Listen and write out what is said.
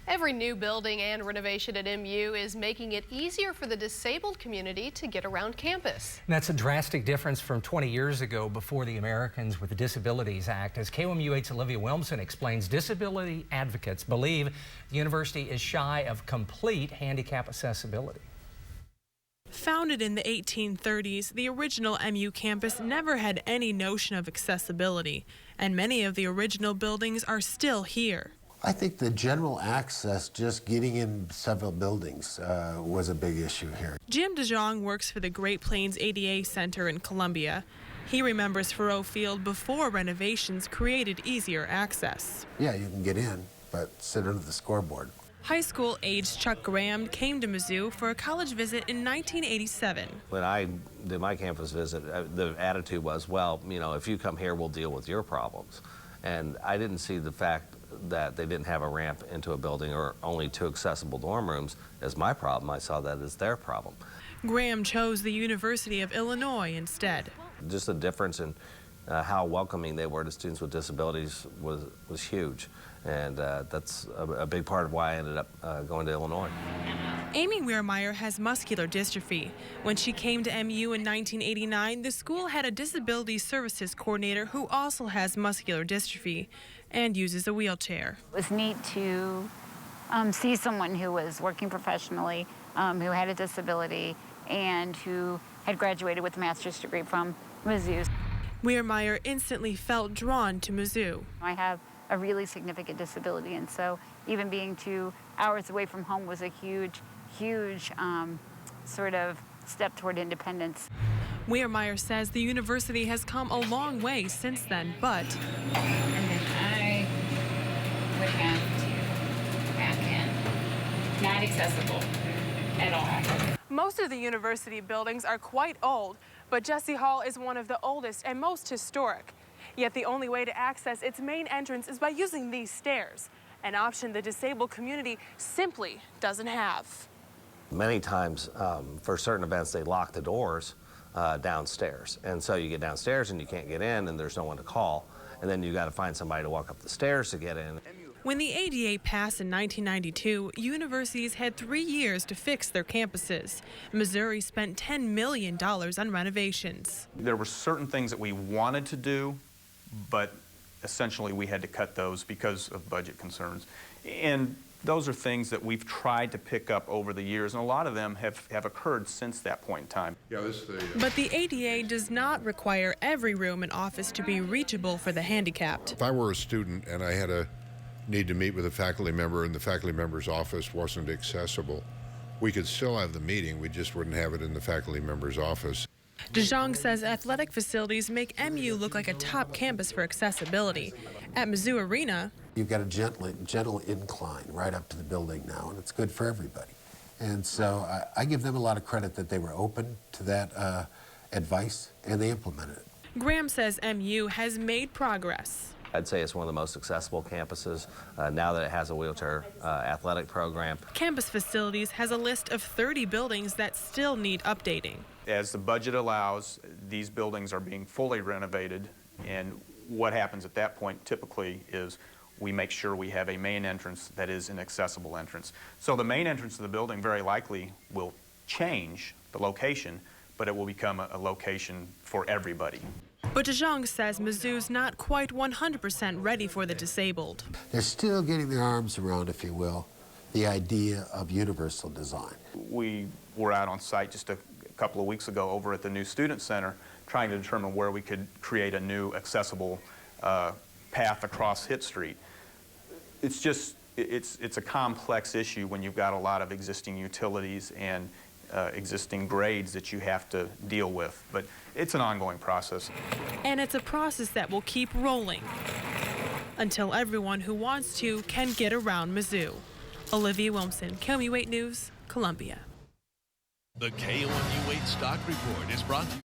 Every new building and renovation at MU is making it easier for the disabled community to get around campus. And that's a drastic difference from 20 years ago before the Americans with the Disabilities Act. As KOMU8's Olivia Wilmsen explains, disability advocates believe the university is shy of complete handicap accessibility. Founded in the 1830s, the original MU campus never had any notion of accessibility, and many of the original buildings are still here. I think the general access, just getting in several buildings, was a big issue here. Jim DeJong works for the Great Plains ADA Center in Columbia. He remembers Faroe Field before renovations created easier access. Yeah, you can get in, but sit under the scoreboard. High school-aged Chuck Graham came to Mizzou for a college visit in 1987. When I did my campus visit, the attitude was, well, you know, if you come here, we'll deal with your problems. And I didn't see the fact that they didn't have a ramp into a building or only 2 accessible dorm rooms as my problem. I saw that as their problem. Graham chose the University of Illinois instead. Just the difference in how welcoming they were to students with disabilities was huge. And that's a big part of why I ended up going to Illinois. Amy Weirmeyer has muscular dystrophy. When she came to MU in 1989, the school had a disability services coordinator who also has muscular dystrophy and uses a wheelchair. It was neat to see someone who was working professionally, who had a disability, and who had graduated with a master's degree from Mizzou. Weirmeyer instantly felt drawn to Mizzou. I have a really significant disability, and so even being 2 hours away from home was a huge sort of step toward independence. Weirmeyer says the university has come a long way since then, but and then I would have to back in. Not accessible at all. most of the university buildings are quite old, but Jesse Hall is one of the oldest and most historic. Yet the only way to access its main entrance is by using these stairs, an option the disabled community simply doesn't have. Many times, for certain events, they lock the doors downstairs. And so you get downstairs and you can't get in and there's no one to call. And then you got to find somebody to walk up the stairs to get in. When the ADA passed in 1992, universities had 3 years to fix their campuses. Missouri spent $10 million on renovations. There were certain things that we wanted to do, but essentially we had to cut those because of budget concerns. And those are things that we've tried to pick up over the years, and a lot of them have occurred since that point in time. But the ADA does not require every room and office to be reachable for the handicapped. If I were a student and I had a need to meet with a faculty member and the faculty member's office wasn't accessible, we could still have the meeting, we just wouldn't have it in the faculty member's office. DeJong says athletic facilities make MU look like a top campus for accessibility. At Mizzou Arena, you've got a gentle incline right up to the building now, and it's good for everybody. And so I give them a lot of credit that they were open to that advice, and they implemented it. Graham says MU has made progress. I'd say it's one of the most accessible campuses now that it has a wheelchair athletic program. Campus Facilities has a list of 30 buildings that still need updating. As the budget allows, these buildings are being fully renovated, and what happens at that point typically is we make sure we have a main entrance that is an accessible entrance. So the main entrance of the building very likely will change the location, but it will become a location for everybody. But DeJong says Mizzou's not quite 100% ready for the disabled. They're still getting their arms around, if you will, the idea of universal design. We were out on site just a couple of weeks ago over at the new Student Center trying to determine where we could create a new accessible path across Hitt Street. It's a complex issue when you've got a lot of existing utilities and existing grades that you have to deal with, but it's an ongoing process. And it's a process that will keep rolling until everyone who wants to can get around Mizzou. Olivia Wilmsen, KOMU8 News, Columbia. The KOMU8 Stock Report is brought to you